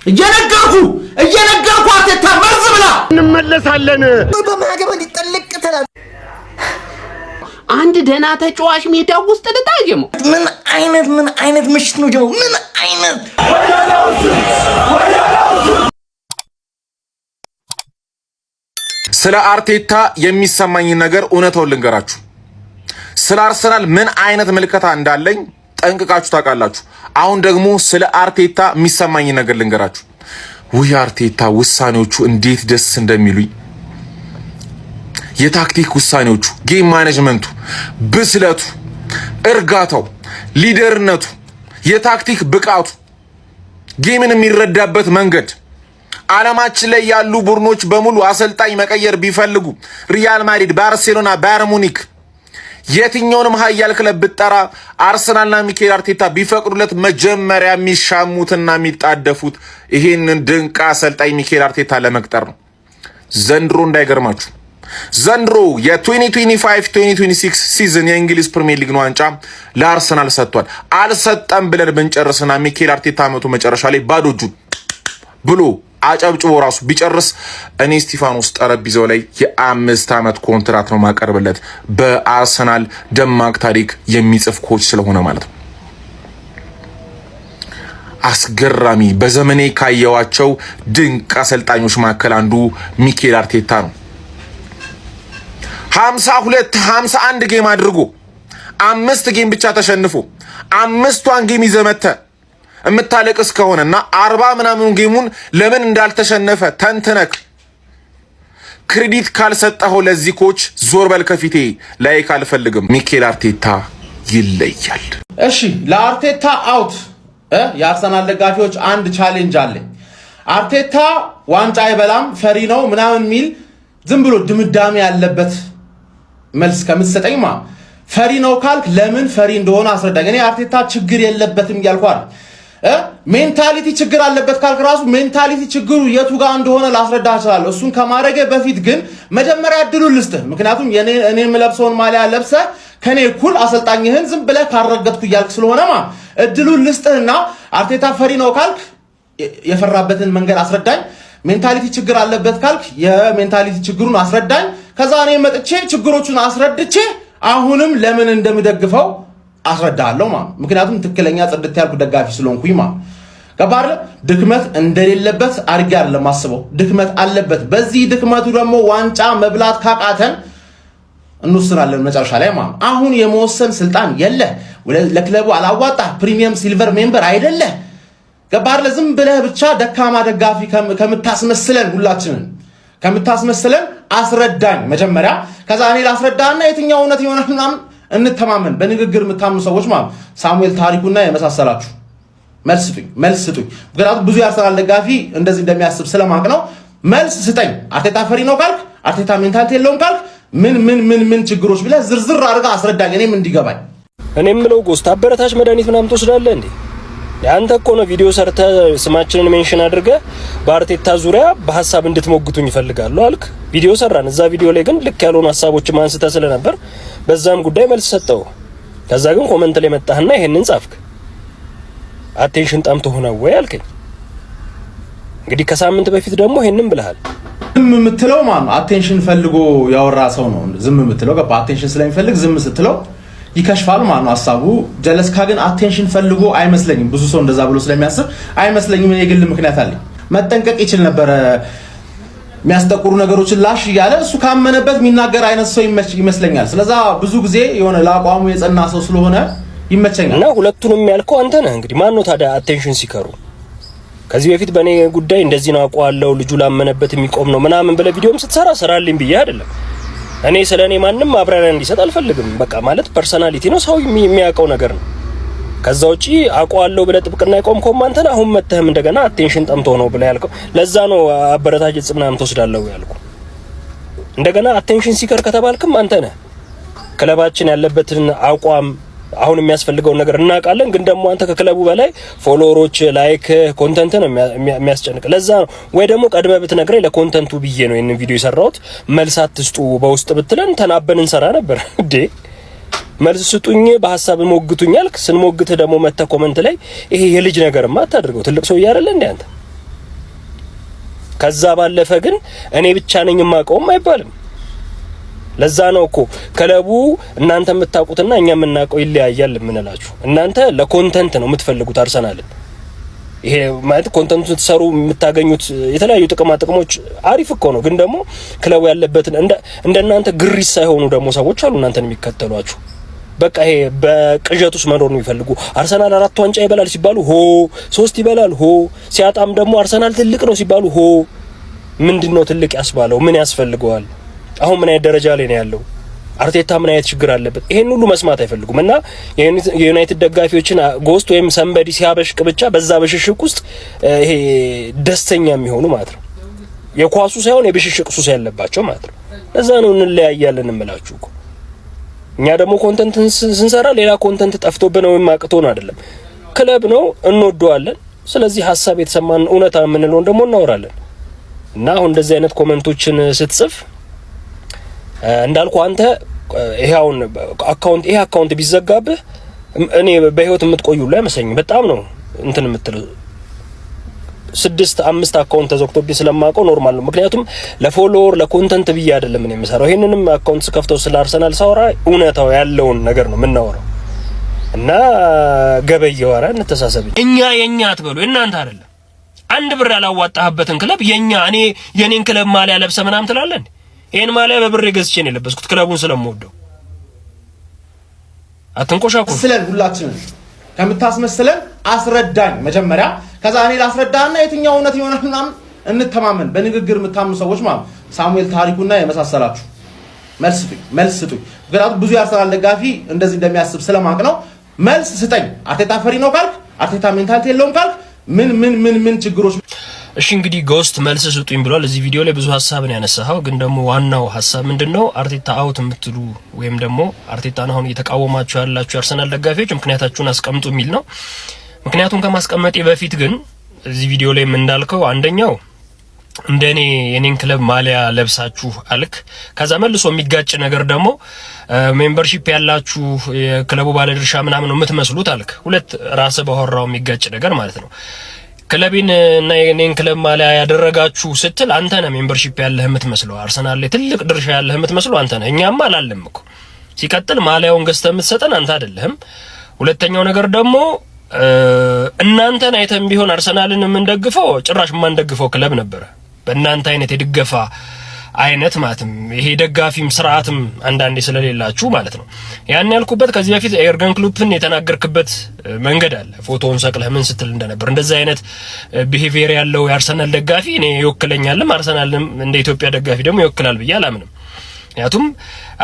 እየነገርኩ አትታ መርዝ ብላ እንመለሳለን። በማገባ ሊጠልቅ ተላ አንድ ደና ተጫዋች ሜዳ ውስጥ ልታጀሙ ምን አይነት ምሽት ነው ጀሙ? ምን አይነት ስለ አርቴታ የሚሰማኝ ነገር እውነታውን ልንገራችሁ። ስለ አርሰናል ምን አይነት ምልከታ እንዳለኝ ጠንቅቃችሁ ታውቃላችሁ። አሁን ደግሞ ስለ አርቴታ የሚሰማኝ ነገር ልንገራችሁ። ውይ አርቴታ ውሳኔዎቹ እንዴት ደስ እንደሚሉኝ፣ የታክቲክ ውሳኔዎቹ፣ ጌም ማኔጅመንቱ፣ ብስለቱ፣ እርጋታው፣ ሊደርነቱ፣ የታክቲክ ብቃቱ፣ ጌምን የሚረዳበት መንገድ። ዓለማችን ላይ ያሉ ቡድኖች በሙሉ አሰልጣኝ መቀየር ቢፈልጉ ሪያል ማድሪድ፣ ባርሴሎና፣ ባየር ሙኒክ የትኛውንም ሀያል ክለብ ብጠራ አርሰናልና ሚኬል አርቴታ ቢፈቅዱለት መጀመሪያ የሚሻሙትና የሚጣደፉት ይሄንን ድንቅ አሰልጣኝ ሚኬል አርቴታ ለመቅጠር ነው። ዘንድሮ እንዳይገርማችሁ ዘንድሮ የ2025-2026 ሲዝን የእንግሊዝ ፕሪሚየር ሊግ ዋንጫ ለአርሰናል ሰጥቷል። አልሰጠም ብለን ብንጨርስና ሚኬል አርቴታ ዓመቱ መጨረሻ ላይ ባዶ እጁን ብሎ አጨብጭቦ ራሱ ቢጨርስ እኔ ስቲፋኖስ ጠረጴዛው ላይ የ5 ዓመት ኮንትራት ነው ማቀርብለት፣ በአርሰናል ደማቅ ታሪክ የሚጽፍ ኮች ስለሆነ ማለት ነው። አስገራሚ በዘመኔ ካየዋቸው ድንቅ አሰልጣኞች መካከል አንዱ ሚኬል አርቴታ ነው። 51 ጌም አድርጎ 5 ጌም ብቻ ተሸንፎ 5ቷን ጌም ይዘመተ እምታለቅስ ከሆነና 40 ምናምን ጌሙን ለምን እንዳልተሸነፈ ተንትነክ ክሬዲት ካልሰጠኸው ለዚህ ኮች ዞር በል ከፊቴ ላይክ አልፈልግም። ሚኬል አርቴታ ይለያል። እሺ ለአርቴታ አውት የአርሰናል ደጋፊዎች አንድ ቻሌንጅ አለ። አርቴታ ዋንጫ አይበላም ፈሪ ነው ምናምን ሚል ዝም ብሎ ድምዳሜ ያለበት መልስ ከምትሰጠኝማ ፈሪ ነው ካልክ ለምን ፈሪ እንደሆነ አስረዳኝ። እኔ አርቴታ ችግር የለበትም ያልኳል። ሜንታሊቲ ችግር አለበት ካልክ ራሱ ሜንታሊቲ ችግሩ የቱ ጋር እንደሆነ ላስረዳ እችላለሁ። እሱን ከማድረጌ በፊት ግን መጀመሪያ እድሉን ልስጥህ። ምክንያቱም እኔ የምለብሰውን ማሊያ ለብሰህ ከኔ እኩል አሰልጣኝህን ዝም ብለህ ካረገጥኩ እያልክ ስለሆነማ እድሉን ልስጥህና አርቴታ ፈሪ ነው ካልክ የፈራበትን መንገድ አስረዳኝ። ሜንታሊቲ ችግር አለበት ካልክ የሜንታሊቲ ችግሩን አስረዳኝ። ከዛ እኔ መጥቼ ችግሮቹን አስረድቼ አሁንም ለምን እንደምደግፈው አስረዳለሁ ማለት። ምክንያቱም ትክክለኛ ጽድት ያልኩ ደጋፊ ስለሆንኩኝ ማለት ገባህ። ድክመት እንደሌለበት አድርጌ አይደለም ማስበው፣ ድክመት አለበት። በዚህ ድክመቱ ደግሞ ዋንጫ መብላት ካቃተን እንወስናለን መጨረሻ ላይ ማለት። አሁን የመወሰን ስልጣን የለ፣ ለክለቡ አላዋጣ፣ ፕሪሚየም ሲልቨር ሜምበር አይደለ። ገባህ። ዝም ብለህ ብቻ ደካማ ደጋፊ ከምታስመስለን ሁላችንን ከምታስመስለን አስረዳኝ መጀመሪያ። ከዛ እኔ ላስረዳና የትኛው እውነት ይሆናል ምናምን እንተማመን። በንግግር የምታምኑ ሰዎች ማለት ሳሙኤል ታሪኩና የመሳሰላችሁ መልስ ስጡኝ። ምክንያቱም ብዙ የአርሰናል ደጋፊ እንደዚህ እንደሚያስብ ስለማቅ ነው። መልስ ስጠኝ። አርቴታ ፈሪ ነው ካልክ፣ አርቴታ ሜንታሊቲ የለውም ካልክ ምን ችግሮች ብለህ ዝርዝር አድርጋ አስረዳኝ፣ እኔም እንዲገባኝ። እኔ የምለው ጎስት አበረታች መድኃኒት ምናምን ትወስዳለህ እንዴ? ያንተ እኮ ነው ቪዲዮ ሰርተ ስማችንን ሜንሽን አድርገ በአርቴታ ዙሪያ በሐሳብ እንድትሞግቱኝ ይፈልጋሉ አልክ። ቪዲዮ ሰራን። እዛ ቪዲዮ ላይ ግን ልክ ያልሆኑ ሐሳቦች ማንስተ ስለነበር በዛም ጉዳይ መልስ ሰጠው። ከዛ ግን ኮሜንት ላይ መጣህና ይሄንን ጻፍክ። አቴንሽን ጣምቶ ሆነ ወይ አልከኝ። እንግዲህ ከሳምንት በፊት ደግሞ ይሄንን ብለሃል። ዝም የምትለው ማን ነው? አቴንሽን ፈልጎ ያወራ ሰው ነው ዝም የምትለው። ገባ? አቴንሽን ስለሚፈልግ ዝም ስትለው ይከሽፋል ማለት ነው ሐሳቡ። ጀለስካ ግን አቴንሽን ፈልጎ አይመስለኝም። ብዙ ሰው እንደዛ ብሎ ስለሚያስብ አይመስለኝም። የግል ምክንያት አለኝ። መጠንቀቅ ይችል ነበር። የሚያስጠቁሩ ነገሮችን ላሽ እያለ እሱ ካመነበት የሚናገር አይነት ሰው ይመስለኛል። ስለዛ ብዙ ጊዜ የሆነ ለአቋሙ የጸና ሰው ስለሆነ ይመቸኛል። እና ሁለቱንም ያልከው አንተ ነህ። እንግዲህ ማን ነው ታዲያ አቴንሽን ሲከሩ? ከዚህ በፊት በእኔ ጉዳይ እንደዚህ ነው አውቀዋለሁ ልጁ ላመነበት የሚቆም ነው ምናምን ብለህ ቪዲዮም ስትሰራ ስራልኝ ብዬ አይደለም። እኔ ስለኔ ማንንም ማብራሪያ እንዲሰጥ አልፈልግም። በቃ ማለት ፐርሰናሊቲ ነው፣ ሰው የሚያውቀው ነገር ነው። ከዛ ውጪ አውቀዋለሁ ብለህ ጥብቅና ይቆምከው አንተ ነህ። አሁን መተህም እንደገና አቴንሽን ጠምቶ ነው ብለህ ያልከው ለዛ ነው አበረታች ጽምናም ተወስዳለሁ ያልኩ። እንደገና አቴንሽን ሲከር ከተባልክም አንተ ነህ። ክለባችን ያለበትን አቋም አሁን የሚያስፈልገው ነገር እናውቃለን። ግን ደግሞ አንተ ከክለቡ በላይ ፎሎወሮች፣ ላይክ፣ ኮንተንት ነው የሚያስጨንቅ። ለዛ ነው ወይ ደግሞ ቀድመህ ብትነግረኝ ለኮንተንቱ ብዬ ነው ይሄንን ቪዲዮ የሰራሁት። መልስ አትስጡ በውስጥ ብትለን ተናበን እንሰራ ነበር እንዴ። መልስ ስጡኝ፣ በሐሳብ ሞግቱኝ አልክ። ስንሞግትህ ደግሞ መተህ ኮመንት ላይ ይሄ የልጅ ነገርማ አታድርገው። ትልቅ ሰው እያደለ እንዴ አንተ ከዛ ባለፈ ግን እኔ ብቻ ነኝ የማውቀውም አይባልም። ለዛ ነው እኮ ክለቡ እናንተ የምታውቁትና እኛ የምናውቀው ይለያያል የምንላችሁ። እናንተ ለኮንተንት ነው የምትፈልጉት አርሰናልን። ይሄ ማለት ኮንተንት ተሰሩ የምታገኙት የተለያዩ ጥቅሞች አሪፍ እኮ ነው። ግን ደግሞ ክለቡ ያለበትን እንደናንተ ግሪስ ሳይሆኑ ደግሞ ሰዎች አሉ እናንተን የሚከተሏችሁ። በቃ ይሄ በቅዠት ውስጥ መኖር ነው የሚፈልጉ። አርሰናል 4 ዋንጫ ይበላል ሲባሉ ሆ፣ 3 ይበላል ሆ፣ ሲያጣም ደግሞ አርሰናል ትልቅ ነው ሲባሉ ሆ። ምንድነው ትልቅ ያስባለው? ምን ያስፈልገዋል? አሁን ምን አይነት ደረጃ ላይ ነው ያለው? አርቴታ ምን አይነት ችግር አለበት? ይሄን ሁሉ መስማት አይፈልጉም። እና የዩናይትድ ደጋፊዎችን ጎስት ወይም ሰንበዲ ሲያበሽቅ ብቻ በዛ በሽሽቅ ውስጥ ይሄ ደስተኛ የሚሆኑ ማለት ነው። የኳሱ ሳይሆን የብሽሽቅ ሱስ ያለባቸው ማለት ነው። ለዛ ነው እንለያያለን እምላችሁ እኮ። እኛ ደግሞ ኮንተንት ስንሰራ ሌላ ኮንተንት ጠፍቶብን ወይም አቅቶን አይደለም። ክለብ ነው እንወደዋለን። ስለዚህ ሀሳብ የተሰማን እውነታ የምንለውን ደግሞ እናወራለን። እና አሁን እንደዚህ አይነት ኮሜንቶችን ስትጽፍ እንዳልኩ አንተ ይሄውን አካውንት ቢዘጋብህ እኔ በህይወት የምትቆዩ ላይ መሰለኝ። በጣም ነው እንትን የምትለው 6-5 አካውንት ተዘግቶብኝ ስለማውቀው ኖርማል ነው። ምክንያቱም ለፎሎወር ለኮንተንት ብዬ አይደለም እኔ የምሰራው። ይሄንንም አካውንት ስከፍተው ስለ አርሰናል ሳወራ እውነታው ያለውን ነገር ነው የምናወራው። እና ገበየው አረ እንተሳሰብ። እኛ የኛ አትበሉ፣ እናንተ አይደለም። አንድ ብር ያላዋጣህበትን ክለብ እኔ የኔን ክለብ ማሊያ ለብሰ ምናምን ትላለህ። ይሄን ማሊያ በብር ገዝቼ ነው የለበስኩት ክለቡን ስለምወደው። አትንቆሻኩ። ስለን ሁላችንን ከምታስመስለን አስረዳኝ መጀመሪያ። ከዛ እኔ ላስረዳና የትኛው እውነት ይሆናል ምናምን እንተማመን። በንግግር የምታምኑ ሰዎች ማለት ሳሙኤል ታሪኩና የመሳሰላችሁ መልስ ስጡኝ። ምክንያቱም ብዙ የአርሰናል ደጋፊ እንደዚህ እንደሚያስብ ስለማቅ ነው። መልስ ስጠኝ። አርቴታ ፈሪ ነው ካልክ፣ አርቴታ ሜንታሊቲ የለውም ካልክ ምን ችግሮች? እሺ እንግዲህ ጎስት መልስ ስጡኝ ብሏል። እዚህ ቪዲዮ ላይ ብዙ ሀሳብን ያነሳው፣ ግን ደግሞ ዋናው ሀሳብ ምንድነው? አርቴታ አውት የምትሉ ወይም ደግሞ አርቴታን አሁን እየተቃወማችሁ ያላችሁ የአርሰናል ደጋፊዎች ምክንያታችሁን አስቀምጡ የሚል ነው። ምክንያቱም ከማስቀመጤ በፊት ግን እዚህ ቪዲዮ ላይ እንዳልከው አንደኛው እንደኔ የኔን ክለብ ማሊያ ለብሳችሁ አልክ። ከዛ መልሶ የሚጋጭ ነገር ደግሞ ሜምበርሺፕ ያላችሁ የክለቡ ባለድርሻ ምናምን ነው የምትመስሉት አልክ። ሁለት ራስ ባወራው የሚጋጭ ነገር ማለት ነው። ክለቤን እና የኔን ክለብ ማሊያ ያደረጋችሁ ስትል አንተ ነህ ሜምበርሺፕ ያለህ የምትመስለው። አርሰናል ላይ ትልቅ ድርሻ ያለህ የምትመስለው አንተ ነህ። እኛማ አላለም እኮ። ሲቀጥል ማሊያውን ገዝተህ የምትሰጠን አንተ አይደለህም። ሁለተኛው ነገር ደግሞ እናንተን አይተን ቢሆን አርሰናልን የምንደግፈው ጭራሽ የማንደግፈው ክለብ ነበረ። በእናንተ አይነት የድገፋ አይነት ማለትም ይሄ ደጋፊም ስርዓትም አንዳንዴ ስለሌላችሁ ማለት ነው። ያን ያልኩበት ከዚህ በፊት ኤርገን ክሎፕን የተናገርክበት መንገድ አለ። ፎቶውን ሰቅለህ ምን ስትል እንደነበር እንደዛ አይነት ቢሄቪየር ያለው የአርሰናል ደጋፊ እኔ ይወክለኛልም አርሰናልም እንደ ኢትዮጵያ ደጋፊ ደግሞ ይወክላል ብዬ አላምንም። ምክንያቱም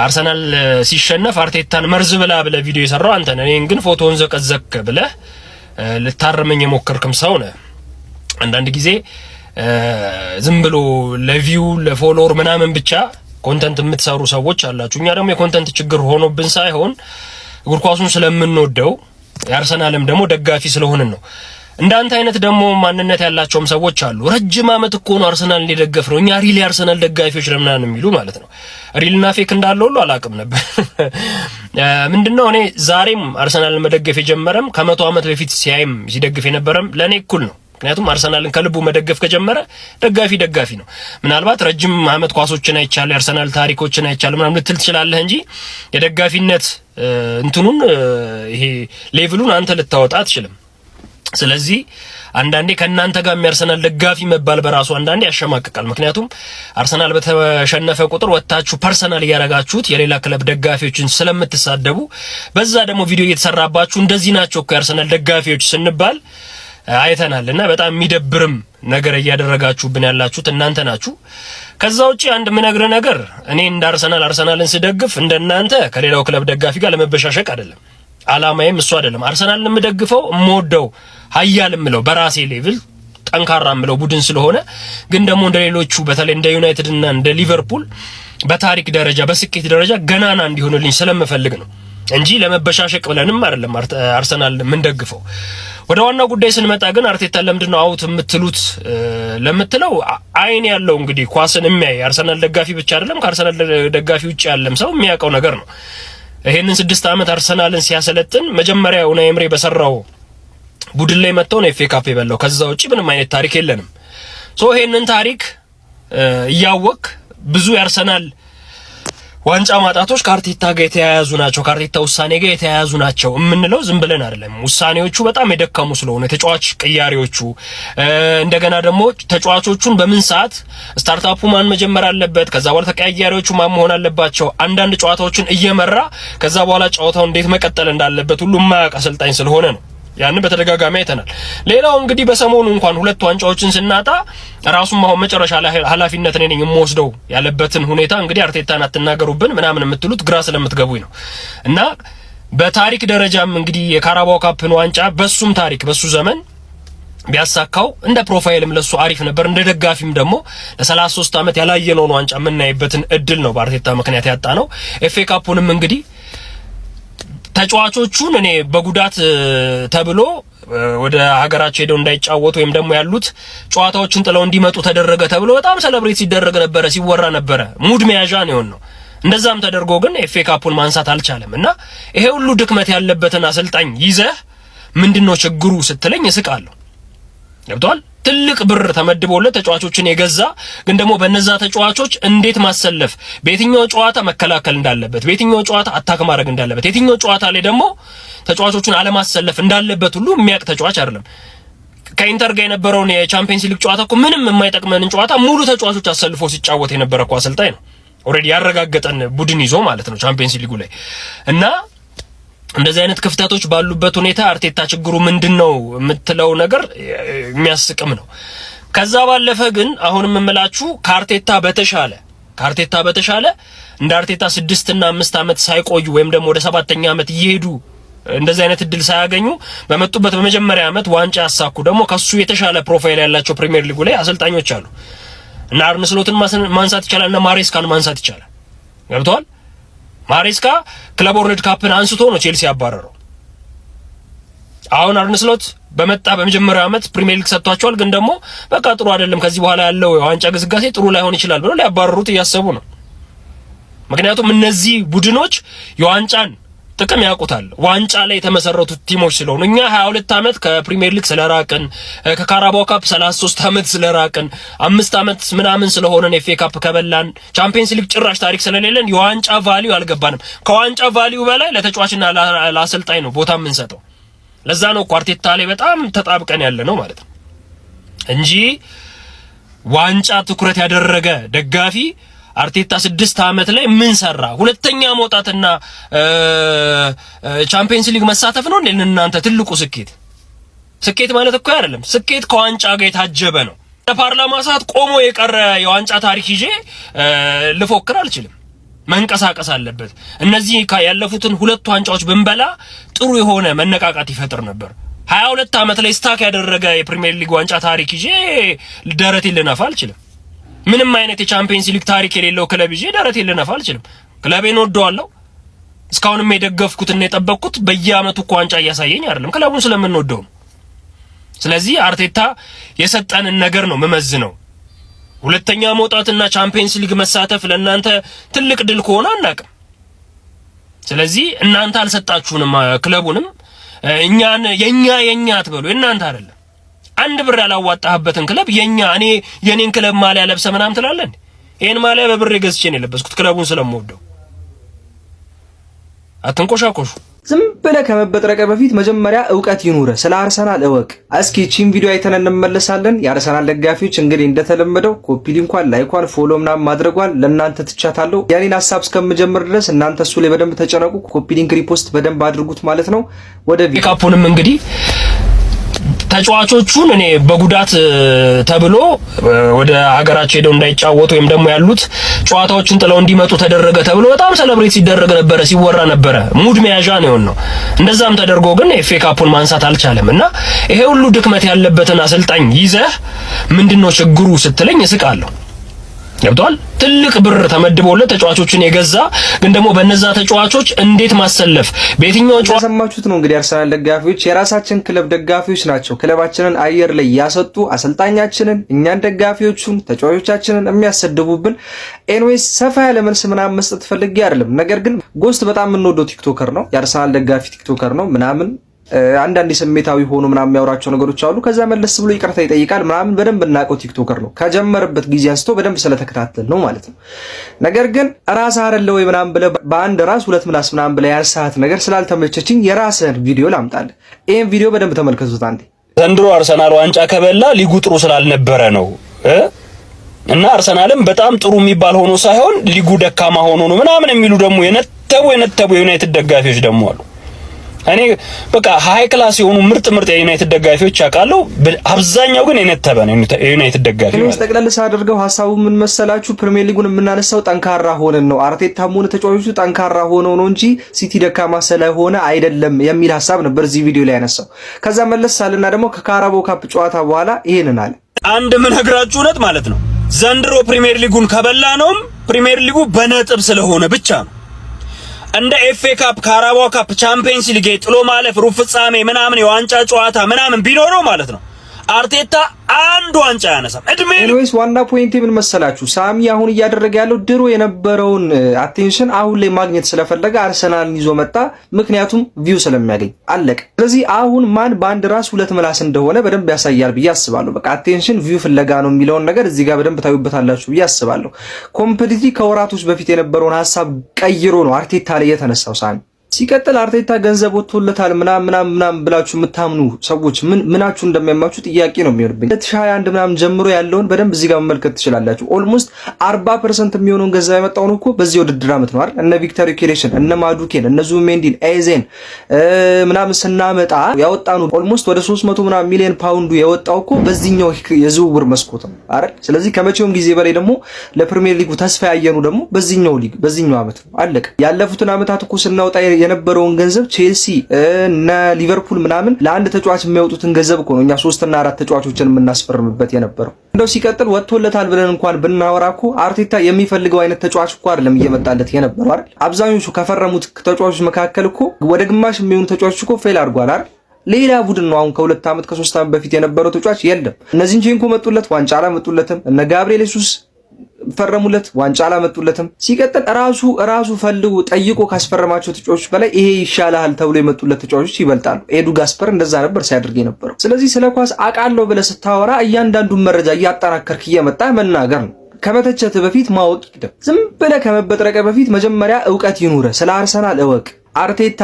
አርሰናል ሲሸነፍ አርቴታን መርዝ ብላ ቪዲዮ የሰራው አንተ ነህ። እኔን ግን ፎቶውን ዘቀዘቅ ብለህ ልታርመኝ የሞከርክም ሰው ነህ። አንዳንድ ጊዜ ዝም ብሎ ለቪው ለፎሎወር ምናምን ብቻ ኮንተንት የምትሰሩ ሰዎች አላችሁ። እኛ ደግሞ የኮንተንት ችግር ሆኖብን ሳይሆን እግር ኳሱን ስለምንወደው የአርሰናልም ደግሞ ደጋፊ ስለሆንን ነው። እንዳንተ አይነት ደግሞ ማንነት ያላቸውም ሰዎች አሉ። ረጅም አመት እኮ ነው አርሰናልን የደገፍ ነው። እኛ ሪል የአርሰናል ደጋፊዎች ለምናን የሚሉ ማለት ነው። ሪልና ፌክ እንዳለው ሁሉ አላቅም ነበር። ምንድነው እኔ ዛሬም አርሰናልን መደገፍ የጀመረም ከመቶ አመት በፊት ሲያይም ሲደግፍ የነበረም ለኔ እኩል ነው። ምክንያቱም አርሰናልን ከልቡ መደገፍ ከጀመረ ደጋፊ ነው። ምናልባት ረጅም አመት ኳሶችን አይቻል የአርሰናል ታሪኮችን አይቻል ምናምን ልትል ትችላለህ እንጂ የደጋፊነት እንትኑን ይሄ ሌቭሉን አንተ ልታወጣ አትችልም። ስለዚህ አንዳንዴ ከናንተ ጋር የሚያርሰናል ደጋፊ መባል በራሱ አንዳንዴ ያሸማቅቃል። ምክንያቱም አርሰናል በተሸነፈ ቁጥር ወጣችሁ ፐርሰናል ያረጋችሁት የሌላ ክለብ ደጋፊዎችን ስለምትሳደቡ በዛ ደግሞ ቪዲዮ እየተሰራባችሁ እንደዚህ ናቸው እኮ የአርሰናል ደጋፊዎች ስንባል አይተናልና በጣም የሚደብርም ነገር እያደረጋችሁብን ያላችሁት እናንተ ናችሁ። ከዛ ውጪ አንድ ምነግርህ ነገር እኔ እንደ አርሰናልን ስደግፍ እንደናንተ ከሌላው ክለብ ደጋፊ ጋር ለመበሻሸቅ አይደለም። አላማዬም እሱ አይደለም። አርሰናልን የምደግፈው የምወደው ኃያል የምለው በራሴ ሌቭል ጠንካራ የምለው ቡድን ስለሆነ ግን ደግሞ እንደሌሎቹ በተለይ እንደ ዩናይትድ እና እንደ ሊቨርፑል በታሪክ ደረጃ በስኬት ደረጃ ገናና እንዲሆንልኝ ስለምፈልግ ነው እንጂ ለመበሻሸቅ ብለንም አይደለም አርሰናል የምንደግፈው። ወደ ዋናው ጉዳይ ስንመጣ ግን አርቴታ ለምንድነው አውት የምትሉት ለምትለው አይን ያለው እንግዲህ ኳስን የሚያይ አርሰናል ደጋፊ ብቻ አይደለም ከአርሰናል ደጋፊ ውጭ ያለም ሰው የሚያውቀው ነገር ነው። ይሄንን 6 አመት አርሰናልን ሲያሰለጥን መጀመሪያ ኡናይ ኤምሬ በሰራው ቡድን ላይ መጥተው ነው ኤፍኤ ካፕ የበላው። ከዛ ውጪ ምንም አይነት ታሪክ የለንም። ይሄንን ታሪክ እያወቅ ብዙ ያርሰናል ዋንጫ ማጣቶች ከአርቴታ ጋር የተያያዙ ናቸው፣ ከአርቴታ ውሳኔ ጋር የተያያዙ ናቸው የምንለው ዝም ብለን አይደለም። ውሳኔዎቹ በጣም የደከሙ ስለሆነ ተጫዋች ቅያሬዎቹ፣ እንደገና ደግሞ ተጫዋቾቹን በምን ሰዓት ስታርታፑ ማን መጀመር አለበት፣ ከዛ በኋላ ተቀያሪዎቹ ማን መሆን አለባቸው፣ አንዳንድ ጨዋታዎችን እየመራ ከዛ በኋላ ጨዋታው እንዴት መቀጠል እንዳለበት ሁሉ የማያውቅ አሰልጣኝ ስለሆነ ነው። ያን በተደጋጋሚ አይተናል። ሌላው እንግዲህ በሰሞኑ እንኳን 2 ዋንጫዎችን ስናጣ ራሱም አሁን መጨረሻ ላይ ኃላፊነት ነኝ የምወስደው ያለበትን ሁኔታ እንግዲህ አርቴታን አትናገሩብን ምናምን የምትሉት ግራ ስለምትገቡኝ ነው። እና በታሪክ ደረጃም እንግዲህ የካራባው ካፕን ዋንጫ በሱም ታሪክ በሱ ዘመን ቢያሳካው እንደ ፕሮፋይልም ለሱ አሪፍ ነበር። እንደ ደጋፊም ደግሞ ለ33 ዓመት ያላየነውን ዋንጫ የምናይበትን እድል ነው በአርቴታ ምክንያት ያጣ ነው። ኤፍኤ ካፑንም እንግዲህ ተጫዋቾቹን እኔ በጉዳት ተብሎ ወደ ሀገራቸው ሄደው እንዳይጫወቱ ወይም ደግሞ ያሉት ጨዋታዎችን ጥለው እንዲመጡ ተደረገ ተብሎ በጣም ሴሌብሬት ሲደረግ ነበረ፣ ሲወራ ነበረ። ሙድ መያዣ ነው የሆነው። እንደዛም ተደርጎ ግን ኤፍኤ ካፑን ማንሳት አልቻለም። እና ይሄ ሁሉ ድክመት ያለበትን አሰልጣኝ ይዘህ ምንድነው ችግሩ ስትለኝ እስቃለሁ። ገብቷል? ትልቅ ብር ተመድቦለት ተጫዋቾችን የገዛ ግን ደግሞ በነዛ ተጫዋቾች እንዴት ማሰለፍ፣ በየትኛው ጨዋታ መከላከል እንዳለበት፣ በየትኛው ጨዋታ አታክ ማድረግ እንዳለበት፣ የትኛው ጨዋታ ላይ ደግሞ ተጫዋቾችን አለማሰለፍ እንዳለበት ሁሉ የሚያውቅ ተጫዋች አይደለም። ከኢንተር ጋር የነበረውን የቻምፒየንስ ሊግ ጨዋታ እኮ ምንም የማይጠቅመንን ጨዋታ ሙሉ ተጫዋቾች አሰልፎ ሲጫወት የነበረ እኮ አሰልጣኝ ነው። ኦሬዲ ያረጋገጠን ቡድን ይዞ ማለት ነው ቻምፒየንስ ሊጉ ላይ። እና እንደዚህ አይነት ክፍተቶች ባሉበት ሁኔታ አርቴታ ችግሩ ምንድነው የምትለው ነገር የሚያስቅም ነው። ከዛ ባለፈ ግን አሁንም የምላችሁ ከአርቴታ በተሻለ እንደ አርቴታ 6 እና 5 ዓመት ሳይቆዩ ወይም ደግሞ ወደ 7ኛ ዓመት እየሄዱ እንደዚህ አይነት እድል ሳያገኙ በመጡበት በመጀመሪያ ዓመት ዋንጫ ያሳኩ ደግሞ ከሱ የተሻለ ፕሮፋይል ያላቸው ፕሪሚየር ሊጉ ላይ አሰልጣኞች አሉ። እና አርነ ስሎትን ማንሳት ይቻላል እና ማሬስካን ማንሳት ይቻላል። ገብቷል? ማሬስካ ክለብ ወርልድ ካፕን አንስቶ ነው ቼልሲ ያባረረው። አሁን አርነ ስሎት በመጣ በመጀመሪያው ዓመት ፕሪሚየር ሊግ ሰጥቷቸዋል። ግን ደግሞ በቃ ጥሩ አይደለም፣ ከዚህ በኋላ ያለው የዋንጫ ግስጋሴ ጥሩ ላይሆን ይችላል ብለው ሊያባረሩት እያሰቡ ነው። ምክንያቱም እነዚህ ቡድኖች የዋንጫን ጥቅም ያውቁታል። ዋንጫ ላይ የተመሰረቱት ቲሞች ስለሆኑ እኛ 22 ዓመት ከፕሪሚየር ሊግ ስለራቅን፣ ከካራባው ካፕ 33 ዓመት ስለራቅን፣ 5 ዓመት ምናምን ስለሆነን ኤፍኤ ካፕ ከበላን፣ ቻምፒየንስ ሊግ ጭራሽ ታሪክ ስለሌለን የዋንጫ ቫልዩ አልገባንም። ከዋንጫ ቫልዩ በላይ ለተጫዋችና ለአሰልጣኝ ነው ቦታ የምንሰጠው። ለዛ ነው ኳርቴታ ላይ በጣም ተጣብቀን ያለ ነው ማለት ነው እንጂ ዋንጫ ትኩረት ያደረገ ደጋፊ አርቴታ 6 ዓመት ላይ ምን ሰራ? ሁለተኛ መውጣትና ቻምፒየንስ ሊግ መሳተፍ ነው እንዴ እናንተ ትልቁ ስኬት? ስኬት ማለት እኮ አይደለም። ስኬት ከዋንጫ ጋር የታጀበ ነው። ለፓርላማ ሰዓት ቆሞ የቀረ የዋንጫ ታሪክ ይዤ ልፎክር አልችልም። መንቀሳቀስ አለበት። እነዚህ ያለፉትን 2 ዋንጫዎች ብንበላ ጥሩ የሆነ መነቃቃት ይፈጥር ነበር። 22 ዓመት ላይ ስታክ ያደረገ የፕሪሚየር ሊግ ዋንጫ ታሪክ ይዤ ደረቴን ልነፋ አልችልም። ምንም አይነት የቻምፒየንስ ሊግ ታሪክ የሌለው ክለብ ይዤ ደረቴን ልነፋ አልችልም። ክለቤን ወደዋለሁ። እስካሁንም የደገፍኩትና የጠበቅኩት በየአመቱ እኮ ዋንጫ እያሳየኝ አይደለም፣ ክለቡን ስለምንወደው ነው። ስለዚህ አርቴታ የሰጠንን ነገር ነው መመዝነው። ሁለተኛ መውጣትና ቻምፒየንስ ሊግ መሳተፍ ለእናንተ ትልቅ ድል ከሆነ አናውቅም። ስለዚህ እናንተ አልሰጣችሁንም ክለቡንም እኛን የኛ አትበሉ። እናንተ አይደለም አንድ ብር ያላዋጣህበትን ክለብ የኔን ክለብ ማሊያ ለብሰ ምናምን ትላለህ። ይሄን ማሊያ በብር ገዝቼ ነው የለበስኩት ክለቡን ስለምወደው። አትንቆሻቆሹ። ዝም ብለህ ከመበጥረቀ በፊት መጀመሪያ ዕውቀት ይኑር። ስለ አርሰናል እወቅ። እስኪ ቺን ቪዲዮ አይተን እንመለሳለን። የአርሰናል ደጋፊዎች እንግዲህ እንደተለመደው ኮፒ ሊንኳን፣ ላይኳን፣ ፎሎ ምናምን ማድረጓን ለእናንተ ትቻታለሁ። የኔን ሀሳብ እስከምጀምር ድረስ እናንተ እሱ ላይ በደንብ ተጨነቁ። ኮፒ ሊንክ፣ ሪፖስት በደንብ አድርጉት ማለት ነው። ወደ ቪዲዮ ካፑንም እንግዲህ ተጫዋቾቹን እኔ በጉዳት ተብሎ ወደ ሀገራቸው ሄደው እንዳይጫወቱ ወይም ደግሞ ያሉት ጨዋታዎችን ጥለው እንዲመጡ ተደረገ ተብሎ በጣም ሴሌብሬት ሲደረግ ነበረ፣ ሲወራ ነበረ። ሙድ መያዣ ነው የሆነው። እንደዛም ተደርጎ ግን ኤፍኤ ካፑን ማንሳት አልቻለም። እና ይሄ ሁሉ ድክመት ያለበትን አሰልጣኝ ይዘህ ምንድነው ችግሩ ስትለኝ እስቃለሁ። ገብቷል? ትልቅ ብር ተመድቦለት ተጫዋቾችን የገዛ ግን ደግሞ በነዛ ተጫዋቾች እንዴት ማሰለፍ በየትኛው ጨዋታ ሰማችሁት ነው እንግዲህ አርሰናል ደጋፊዎች የራሳችን ክለብ ደጋፊዎች ናቸው። ክለባችንን አየር ላይ ያሰጡ አሰልጣኛችንን፣ እኛን ደጋፊዎቹን፣ ተጫዋቾቻችንን የሚያሰድቡብን። ኤንዌይስ ሰፋ ያለ መልስ ምናምን መስጠት ፈልጌ አይደለም። ነገር ግን ጎስት በጣም የምንወደው ቲክቶከር ነው፣ የአርሰናል ደጋፊ ቲክቶከር ነው ምናምን አንዳንድ ስሜታዊ ሆኖ ምናምን የሚያወራቸው ነገሮች አሉ። ከዛ መለስ ብሎ ይቅርታ ይጠይቃል ምናምን። በደንብ እናውቀው ቲክቶከር ነው። ከጀመረበት ጊዜ አንስቶ በደንብ ስለተከታተል ነው ማለት ነው። ነገር ግን ራስ አይደለ ወይ ምናምን ብለህ በአንድ ራስ ሁለት ምላስ ምናምን ብለህ ያልሳት ነገር ስላልተመቸችኝ የራስህን ቪዲዮ ላምጣልህ። ይሄን ቪዲዮ በደንብ ተመልከቱት አንዴ። ዘንድሮ አርሰናል ዋንጫ ከበላ ሊጉ ጥሩ ስላልነበረ ነው እና አርሰናልም በጣም ጥሩ የሚባል ሆኖ ሳይሆን ሊጉ ደካማ ሆኖ ነው ምናምን የሚሉ ደግሞ የነተቡ የዩናይትድ ደጋፊዎች ደግሞ አሉ። እኔ በቃ ሃይ ክላስ የሆኑ ምርጥ የዩናይትድ ደጋፊዎች አውቃለሁ። አብዛኛው ግን የነተበ ነው የዩናይትድ ደጋፊ ማለት። ጠቅለል አድርገው ሐሳቡ ምን መሰላችሁ? ፕሪሚየር ሊጉን የምናነሳው ጠንካራ ሆነን ነው፣ አርቴታም ሆነ ተጫዋቾቹ ጠንካራ ሆነው ነው እንጂ ሲቲ ደካማ ስለሆነ አይደለም የሚል ሐሳብ ነበር እዚህ ቪዲዮ ላይ ያነሳው። ከዛ መለስ ሳልና ደግሞ ከካራባኦ ካፕ ጨዋታ በኋላ ይሄንን አለ። አንድ ምነግራችሁ እውነት ማለት ነው ዘንድሮ ፕሪሚየር ሊጉን ከበላ ነውም ፕሪሚየር ሊጉ በነጥብ ስለሆነ ብቻ ነው። እንደ ኤፍኤ ካፕ፣ ካራባኦ ካፕ፣ ቻምፒየንስ ሊግ ጥሎ ማለፍ፣ ሩብ ፍጻሜ ምናምን የዋንጫ ጨዋታ ምናምን ቢኖረው ማለት ነው አርቴታ አንድ ዋንጫ ያነሳም እድሜ። ኤኒዌይስ ዋና ፖይንት ምን መሰላችሁ? ሳሚ አሁን እያደረገ ያለው ድሮ የነበረውን አቴንሽን አሁን ላይ ማግኘት ስለፈለገ አርሰናልን ይዞ መጣ። ምክንያቱም ቪው ስለሚያገኝ አለቀ። ስለዚህ አሁን ማን በአንድ ራስ ሁለት ምላስ እንደሆነ በደንብ ያሳያል ብዬ አስባለሁ። በቃ አቴንሽን ቪው ፍለጋ ነው የሚለውን ነገር እዚህ ጋር በደንብ ታዩበታላችሁ ብዬ አስባለሁ። ኮምፕሊትሊ ከወራቶች በፊት የነበረውን ሀሳብ ቀይሮ ነው አርቴታ ላይ የተነሳው ሳሚ። ሲቀጥል አርቴታ ገንዘብ ወጥቶለታል ምናምን ብላችሁ የምታምኑ ሰዎች ምናችሁ እንደሚያማችሁ ጥያቄ ነው የሚሆንብኝ። 2021 ምናምን ጀምሮ ያለውን በደንብ እዚህ ጋር መመልከት ትችላላችሁ። ኦልሞስት 40% የሚሆነውን ገንዘብ ያመጣው ነው እኮ በዚህ ውድድር ዓመት ነው አይደል? እነ ቪክተር ዮኬሬስን እነ ማዱኬን እነ ዙሜንዲን ኤዜን ምናምን ስናመጣ ያወጣነው ኦልሞስት ወደ 300 ምናምን ሚሊዮን ፓውንዱ የወጣው እኮ በዚህኛው የዝውውር መስኮት ነው አይደል? ስለዚህ ከመቼውም ጊዜ በላይ ደግሞ ለፕሪሚየር ሊጉ ተስፋ ያየኑ ደግሞ በዚህኛው ዓመት ነው። አለቀ። ያለፉትን ዓመታት እኮ ስናወጣ የነበረውን ገንዘብ ቼልሲ እና ሊቨርፑል ምናምን ለአንድ ተጫዋች የሚያወጡትን ገንዘብ እኮ ነው እኛ 3 እና 4 ተጫዋቾችን የምናስፈርምበት የነበረው። እንደው ሲቀጥል ወጥቶለታል ብለን እንኳን ብናወራ እኮ አርቴታ የሚፈልገው አይነት ተጫዋች እኮ አይደለም እየመጣለት የነበረው አይደል? አብዛኞቹ ከፈረሙት ተጫዋቾች መካከል እኮ ወደ ግማሽ የሚሆኑ ተጫዋቾች እኮ ፌል አድርጓል አይደል? ሌላ ቡድን ነው። አሁን ከ2 ዓመት ከ3 ዓመት በፊት የነበረው ተጫዋች የለም። እነዚህን ቼንኮ መጡለት፣ ዋንጫ አላመጡለትም። እነ ጋብሪኤል ሱስ ፈረሙለት፣ ዋንጫ አላመጡለትም። ሲቀጥል ራሱ ፈልጎ ጠይቆ ካስፈረማቸው ተጫዋቾች በላይ ይሄ ይሻላል ተብሎ የመጡለት ተጫዋቾች ይበልጣሉ። ኤዱ ጋስፐር እንደዛ ነበር ሲያደርግ የነበረው። ስለዚህ ስለ ኳስ አውቃለሁ ብለህ ስታወራ እያንዳንዱን መረጃ እያጠናከርክ እየመጣ መናገር ነው። ከመተቸት በፊት ማወቅ ይቅደም። ዝም ብለህ ከመበጥረቀ በፊት መጀመሪያ እውቀት ይኑርህ። ስለ አርሰናል እወቅ። አርቴታ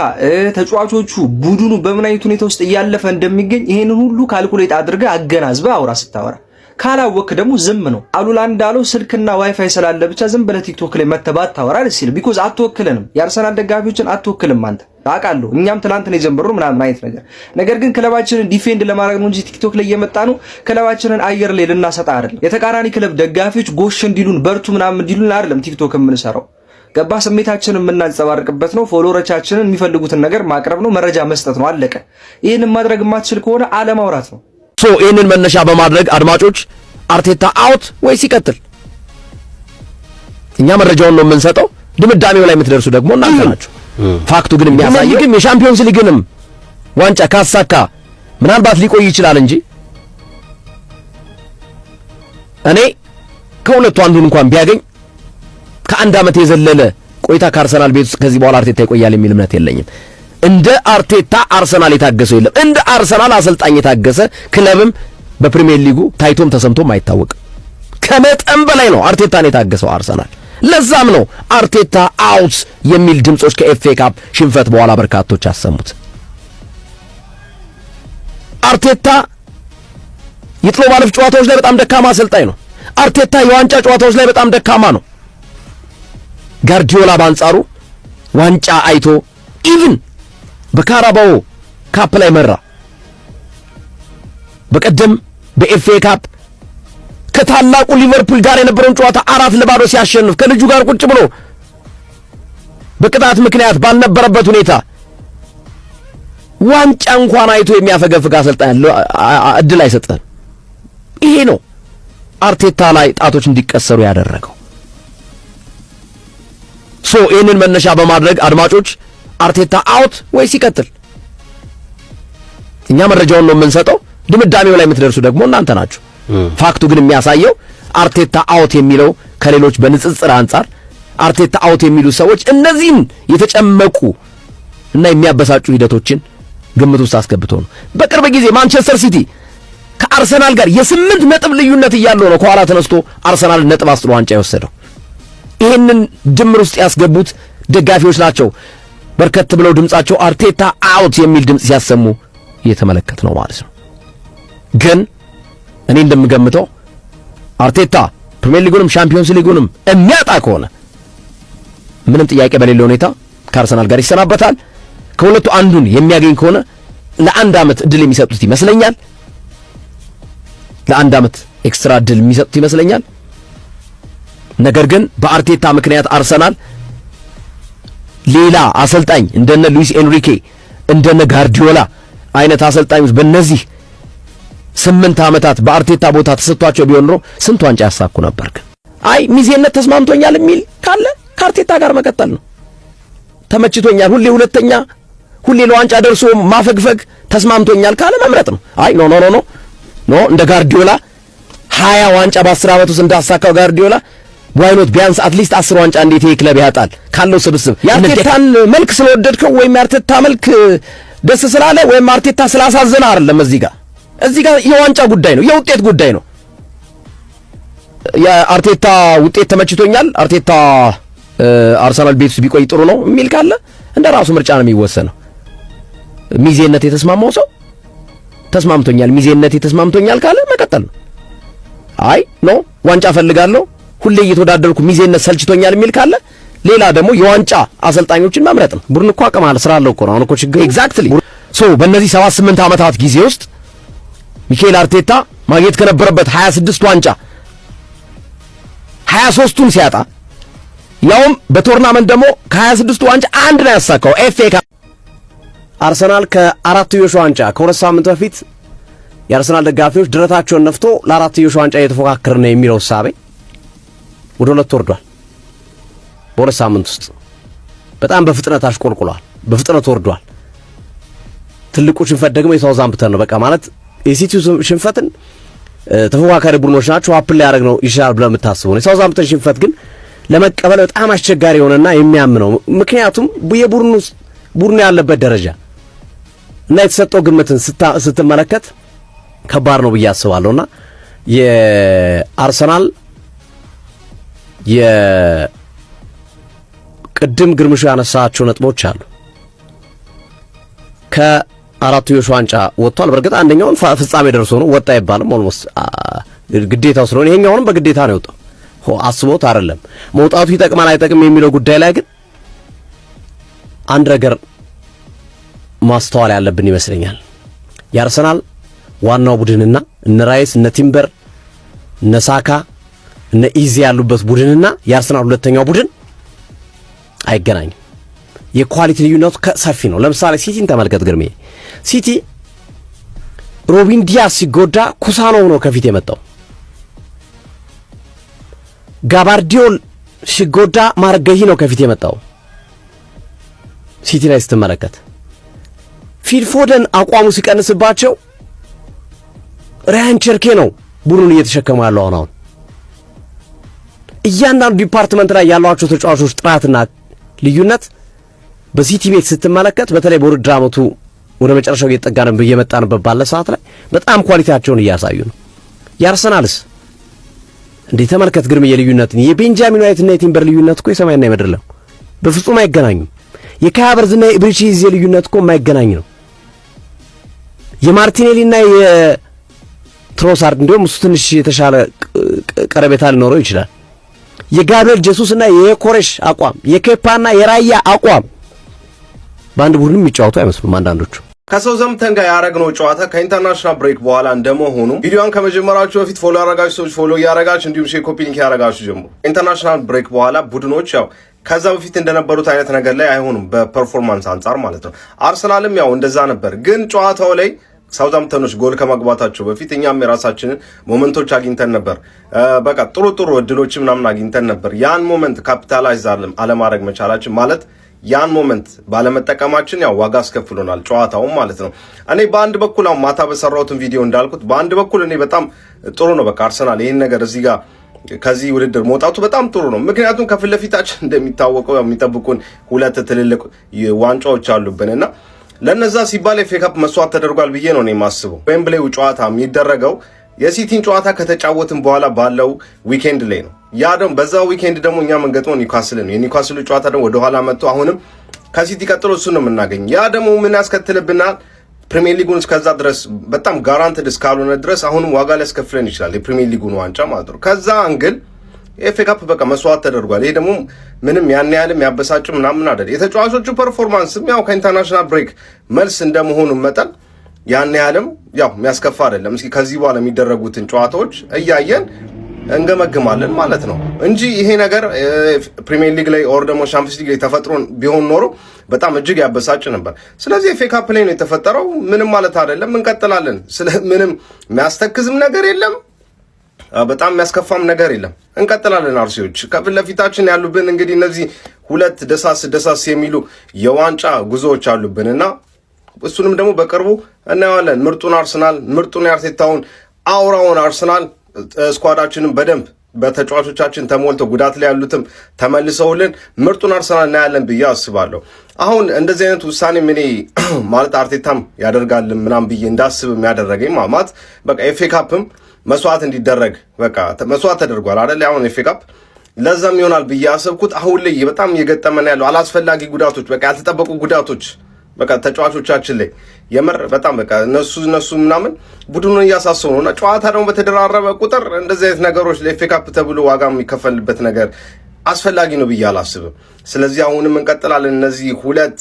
ተጫዋቾቹ ቡድኑ በምን አይነት ሁኔታ ውስጥ እያለፈ እንደሚገኝ ይሄንን ሁሉ ካልኩሌት አድርገህ አገናዝበህ አውራ ስታወራ። ካላወክ ደግሞ ዝም ነው። አሉላ እንዳለው ስልክና ዋይፋይ ስላለ ብቻ ዝም ብለህ ቲክቶክ ላይ መተባት ታወራ ደስ ይላል። ቢኮዝ አትወክልንም፣ የአርሰናል ደጋፊዎችን አትወክልም አንተ። አውቃለሁ እኛም ትላንት ነው የጀመረው ምናምን አይነት ነገር ግን ክለባችንን ዲፌንድ ለማድረግ ነው እንጂ ቲክቶክ ላይ እየመጣ ነው ክለባችንን አየር ላይ ልናሰጣ አይደለም። የተቃራኒ ክለብ ደጋፊዎች ጎሽ እንዲሉን በርቱ ምናምን እንዲሉን አይደለም ቲክቶክ የምንሰራው። ገባ? ስሜታችንን የምናንጸባርቅበት ነው። ፎሎወሮቻችንን የሚፈልጉትን ነገር ማቅረብ ነው፣ መረጃ መስጠት ነው። አለቀ። ይህንን ማድረግ የማትችል ከሆነ አለማውራት ነው። ይህንን መነሻ በማድረግ አድማጮች አርቴታ አውት ወይስ ይቀጥል? እኛ መረጃውን ነው የምንሰጠው። ድምዳሜው ላይ የምትደርሱ ደግሞ እናንተ ናችሁ። ፋክቱ ግን የሚያሳየው የሻምፒዮንስ ሊግንም ዋንጫ ካሳካ ምናልባት ሊቆይ ይችላል እንጂ እኔ ከሁለቱ አንዱን እንኳን ቢያገኝ ከአንድ ዓመት የዘለለ ቆይታ ከአርሰናል ቤት ውስጥ ከዚህ በኋላ አርቴታ ይቆያል የሚል እምነት የለኝም። እንደ አርቴታ አርሰናል የታገሰው የለም። እንደ አርሰናል አሰልጣኝ የታገሰ ክለብም በፕሪሚየር ሊጉ ታይቶም ተሰምቶም አይታወቅም። ከመጠን በላይ ነው አርቴታን የታገሰው አርሰናል። ለዛም ነው አርቴታ አውት የሚል ድምጾች ከኤፍኤ ካፕ ሽንፈት በኋላ በርካቶች አሰሙት። አርቴታ የጥሎ ማለፍ ጨዋታዎች ላይ በጣም ደካማ አሰልጣኝ ነው። አርቴታ የዋንጫ ጨዋታዎች ላይ በጣም ደካማ ነው። ጋርዲዮላ በአንጻሩ ዋንጫ አይቶ ኢቭን በካራባኦ ካፕ ላይ መራ። በቀደም በኤፍኤ ካፕ ከታላቁ ሊቨርፑል ጋር የነበረውን ጨዋታ 4-0 ሲያሸንፍ ከልጁ ጋር ቁጭ ብሎ በቅጣት ምክንያት ባልነበረበት ሁኔታ ዋንጫ እንኳን አይቶ የሚያፈገፍግ አሰልጣኝ እድል አይሰጥም። ይሄ ነው አርቴታ ላይ ጣቶች እንዲቀሰሩ ያደረገው። ይህንን መነሻ በማድረግ አድማጮች አርቴታ አውት ወይስ ይቀጥል? እኛ መረጃውን ነው የምንሰጠው። ድምዳሜው ላይ የምትደርሱ ደግሞ እናንተ ናችሁ። ፋክቱ ግን የሚያሳየው አርቴታ አውት የሚለው ከሌሎች በንጽጽር አንጻር አርቴታ አውት የሚሉ ሰዎች እነዚህን የተጨመቁ እና የሚያበሳጩ ሂደቶችን ግምት ውስጥ አስገብቶ ነው። በቅርብ ጊዜ ማንቸስተር ሲቲ ከአርሰናል ጋር የ8 ነጥብ ልዩነት እያለው ነው ከኋላ ተነስቶ አርሰናል ነጥብ አስጥሎ ዋንጫ የወሰደው። ይህንን ድምር ውስጥ ያስገቡት ደጋፊዎች ናቸው በርከት ብለው ድምጻቸው አርቴታ አውት የሚል ድምጽ ሲያሰሙ እየተመለከት ነው ማለት ነው። ግን እኔ እንደምገምተው አርቴታ ፕሪሚየር ሊጉንም ሻምፒዮንስ ሊጉንም የሚያጣ ከሆነ ምንም ጥያቄ በሌለው ሁኔታ ከአርሰናል ጋር ይሰናበታል። ከሁለቱ አንዱን የሚያገኝ ከሆነ ለአንድ ዓመት እድል የሚሰጡት ይመስለኛል። ለአንድ ዓመት ኤክስትራ እድል የሚሰጡት ይመስለኛል። ነገር ግን በአርቴታ ምክንያት አርሰናል ሌላ አሰልጣኝ እንደነ ሉዊስ ኤንሪኬ እንደነ ጋርዲዮላ አይነት አሰልጣኞች በእነዚህ 8 ዓመታት በአርቴታ ቦታ ተሰጥቷቸው ቢሆን ኖሮ ስንት ዋንጫ ያሳኩ ነበር። ግን አይ ሚዜነት ተስማምቶኛል የሚል ካለ ከአርቴታ ጋር መቀጠል ነው። ተመችቶኛል ሁሌ ሁለተኛ ሁሌ ለዋንጫ ደርሶ ማፈግፈግ ተስማምቶኛል ካለ መምረጥ ነው። አይ ኖ ኖ ኖ ኖ እንደ ጋርዲዮላ 20 ዋንጫ በ10 ዓመት ውስጥ እንዳሳካው ጋርዲዮላ ዋይኖት ቢያንስ አትሊስት 10 ዋንጫ እንዴት ይሄ ክለብ ያጣል ካለው ስብስብ የአርቴታን መልክ ስለወደድከው ወይም የአርቴታ መልክ ደስ ስላለ ወይም አርቴታ ስላሳዘነ አይደለም። እዚህ ጋር የዋንጫ ጉዳይ ነው፣ የውጤት ጉዳይ ነው። የአርቴታ ውጤት ተመችቶኛል፣ አርቴታ አርሰናል ቤት ውስጥ ቢቆይ ጥሩ ነው የሚል ካለ እንደ ራሱ ምርጫ ነው የሚወሰነው። ሚዜነት የተስማማው ሰው ተስማምቶኛል፣ ሚዜነት የተስማምቶኛል ካለ መቀጠል ነው። አይ ኖ ዋንጫ ፈልጋለሁ ሁሌ እየተወዳደርኩ ሚዜነት ሰልችቶኛል የሚል ካለ ሌላ ደግሞ የዋንጫ አሰልጣኞችን መምረጥ ነው። ቡድን እኮ አቅም አለ፣ ስራ አለው እኮ ነው። አሁን እኮ ችግር ኤግዛክትሊ በእነዚህ 7-8 ዓመታት ጊዜ ውስጥ ሚኬል አርቴታ ማግኘት ከነበረበት 26 ዋንጫ 23ቱን ሲያጣ ያውም በቶርናመንት ደግሞ ከ26ቱ ዋንጫ አንድ ነው ያሳካው ኤፍኤ ካፕ። አርሰናል ከአራትዮሽ ዋንጫ ከሁለት ሳምንት በፊት የአርሰናል ደጋፊዎች ድረታቸውን ነፍቶ ለአራትዮሽ ዋንጫ እየተፎካከረ ነው የሚለው ሳቤ ወደ ሁለት ወርዷል። በሁለት ሳምንት ውስጥ በጣም በፍጥነት አሽቆልቁሏል፣ በፍጥነት ወርዷል። ትልቁ ሽንፈት ደግሞ የሳውዛምፕተን ነው። በቃ ማለት የሲቲው ሽንፈትን ተፎካካሪ ቡድኖች ናቸው አፕል ላይ ያደረግ ነው ይሻላል ብለህ የምታስበው ነው። የሳውዛምፕተን ሽንፈት ግን ለመቀበል በጣም አስቸጋሪ የሆነና የሚያምነው ምክንያቱም ቡድኑ ያለበት ደረጃ እና የተሰጠው ግምትን ስትመለከት ከባድ ነው ብዬ አስባለሁና የአርሰናል የቅድም ግርምሹ ያነሳቸው ነጥቦች አሉ። ከአራትዮሽ ዋንጫ ወጥቷል። በርግጥ አንደኛውን ፍጻሜ ደርሶ ነው ወጣ አይባልም። ኦልሞስት ግዴታው ስለሆነ ይሄኛውንም በግዴታ ነው የወጣው። አስቦት አይደለም። መውጣቱ ይጠቅማል አይጠቅም የሚለው ጉዳይ ላይ ግን አንድ ነገር ማስተዋል ያለብን ይመስለኛል። የአርሰናል ዋናው ቡድንና እነ ራይስ እነ ቲምበር እነ ሳካ እነ ኢዚ ያሉበት ቡድንና የአርሰናል ሁለተኛው ቡድን አይገናኝም። የኳሊቲ ልዩነቱ ሰፊ ነው። ለምሳሌ ሲቲን ተመልከት ግርሜ። ሲቲ ሮቢን ዲያስ ሲጎዳ ኩሳኖ ነው ከፊት የመጣው። ጋባርዲዮል ሲጎዳ ማርገሂ ነው ከፊት የመጣው። ሲቲ ላይ ስትመለከት ፊልፎደን አቋሙ ሲቀንስባቸው ራያን ቸርኬ ነው ቡድኑን እየተሸከመ ያለው። አሁን እያንዳንዱ ዲፓርትመንት ላይ ያሏቸው ተጫዋቾች ጥራትና ልዩነት በሲቲ ቤት ስትመለከት በተለይ በውድድር ዓመቱ ወደ መጨረሻው እየመጣንበት ባለ ሰዓት ላይ በጣም ኳሊቲያቸውን እያሳዩ ነው። የአርሰናልስ እንዴ ተመልከት ግርም የልዩነትን የቤንጃሚን ዋይትና የቲምበር ልዩነት እኮ የሰማይና የምድር ነው። በፍጹም አይገናኙም። የካቨርዝና የብሪቺዝ ልዩነት እኮ የማይገናኝ ነው። የማርቲኔሊና የትሮሳርድ እንዲሁም እሱ ትንሽ የተሻለ ቀረቤታ ሊኖረው ይችላል። የጋብሪኤል ጄሱስና የኮሬሽ አቋም የኬፓና የራያ አቋም በአንድ ቡድን የሚጫወቱ አይመስሉም አንዳንዶቹ። ከሳውዛምፕተን ጋር ያደረግነው ጨዋታ ከኢንተርናሽናል ብሬክ በኋላ እንደመሆኑ ቪዲዮን ከመጀመራችሁ በፊት ፎሎ ያደረጋችሁ ሰዎች ፎሎ ያደረጋችሁ እንዲሁም ሼር ኮፒ ሊንክ ያደረጋችሁ ጀምሩ። ኢንተርናሽናል ብሬክ በኋላ ቡድኖች ያው ከዛ በፊት እንደነበሩት አይነት ነገር ላይ አይሆኑም በፐርፎርማንስ አንጻር ማለት ነው። አርሰናልም ያው እንደዛ ነበር። ግን ጨዋታው ላይ ሳውዛምፕተኖች ጎል ከማግባታቸው በፊት እኛም የራሳችንን ሞመንቶች አግኝተን ነበር። በቃ ጥሩ እድሎች ምናምን አግኝተን ነበር። ያን ሞመንት ካፒታላይዝ አለማድረግ መቻላችን ማለት ያን ሞመንት ባለመጠቀማችን ያው ዋጋ አስከፍሎናል ጨዋታውን ማለት ነው። እኔ በአንድ በኩል አሁን ማታ በሰራሁትን ቪዲዮ እንዳልኩት በአንድ በኩል እኔ በጣም ጥሩ ነው። በቃ አርሰናል ይሄን ነገር እዚህ ጋር ከዚህ ውድድር መውጣቱ በጣም ጥሩ ነው። ምክንያቱም ከፊት ለፊታችን እንደሚታወቀው የሚጠብቁን ሁለት ትልልቅ ዋንጫዎች አሉብንና ለነዛ ሲባል ኤፍ ኤ ካፕ መስዋዕት ተደርጓል ብዬ ነው የማስበው። ዌምብሌው ጨዋታ የሚደረገው የሲቲን ጨዋታ ከተጫወትን በኋላ ባለው ዊኬንድ ላይ ነው። ያ ደግሞ በዛ ዊኬንድ ደግሞ እኛ መንገጥነው ኒውካስል ነው። የኒውካስሉ ጨዋታ ደግሞ ወደ ኋላ መጥቶ አሁንም ከሲቲ ቀጥሎ እሱ ነው የምናገኝ። ያ ደግሞ ምን ያስከትልብናል? ፕሪሚየር ሊጉን እስከዛ ድረስ በጣም ጋራንትድ እስካልሆነ ድረስ አሁንም ዋጋ ሊያስከፍለን ይችላል፣ የፕሪሚየር ሊጉን ዋንጫ ማለት ነው። ከዛ አንግል ኤፍ ኤ ካፕ በቃ መስዋዕት ተደርጓል። ይሄ ደግሞ ምንም ያን ያህልም ያበሳጭ ምናምን አይደል። የተጫዋቾቹ ፐርፎርማንስም ያው ከኢንተርናሽናል ብሬክ መልስ እንደመሆኑ መጠን ያን ያህልም ያው የሚያስከፋ አይደለም። እስኪ ከዚህ በኋላ የሚደረጉትን ጨዋታዎች እያየን እንገመግማለን ማለት ነው እንጂ ይሄ ነገር ፕሪሚየር ሊግ ላይ ኦር ደግሞ ቻምፒየንስ ሊግ ላይ ተፈጥሮ ቢሆን ኖሮ በጣም እጅግ ያበሳጭ ነበር። ስለዚህ ኤፍ ኤ ካፕ ላይ ነው የተፈጠረው፣ ምንም ማለት አይደለም። እንቀጥላለን። ምንም የሚያስተክዝም ነገር የለም፣ በጣም የሚያስከፋም ነገር የለም። እንቀጥላለን። አርሲዎች ከፊት ለፊታችን ያሉብን እንግዲህ እነዚህ ሁለት ደሳስ የሚሉ የዋንጫ ጉዞዎች አሉብንና እሱንም ደግሞ በቅርቡ እናየዋለን። ምርጡን አርሰናል፣ ምርጡን የአርቴታውን አውራውን አርሰናል ስኳዳችንን በደንብ በተጫዋቾቻችን ተሞልቶ ጉዳት ላይ ያሉትም ተመልሰውልን ምርጡን አርሰናል እናያለን ብዬ አስባለሁ። አሁን እንደዚህ አይነት ውሳኔ እኔ ማለት አርቴታም ያደርጋል ምናምን ብዬ እንዳስብ የሚያደረገኝ ማለት በቃ ኤፍ ኤ ካፕም መስዋዕት እንዲደረግ በቃ መስዋዕት ተደርጓል አይደል? አሁን ኤፍ ኤ ካፕ ለዛም ይሆናል ብዬ አሰብኩት። አሁን ላይ በጣም እየገጠመን ያለው አላስፈላጊ ጉዳቶች፣ በቃ ያልተጠበቁ ጉዳቶች በቃ ተጫዋቾቻችን ላይ የምር በጣም በቃ እነሱ ምናምን ቡድኑን እያሳሰቡ ነውና ጨዋታ ደግሞ በተደራረበ ቁጥር እንደዚህ አይነት ነገሮች ለኤፍ ኤ ካፕ ተብሎ ዋጋ የሚከፈልበት ነገር አስፈላጊ ነው ብዬ አላስብም። ስለዚህ አሁንም እንቀጥላለን። እነዚህ ሁለት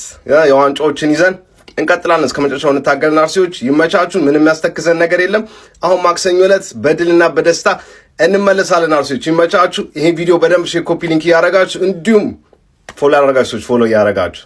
የዋንጫዎችን ይዘን እንቀጥላለን። እስከ መጨረሻው እንታገልን። አርሲዎች ይመቻችሁ። ምንም ያስተክዘን ነገር የለም። አሁን ማክሰኞ ዕለት በድልና በደስታ እንመለሳለን። አርሲዎች ይመቻችሁ። ይሄ ቪዲዮ በደንብ ሼር፣ ኮፒ ሊንክ ያደረጋችሁ እንዲሁም ፎሎ ያደረጋችሁ ፎሎ ያደረጋችሁ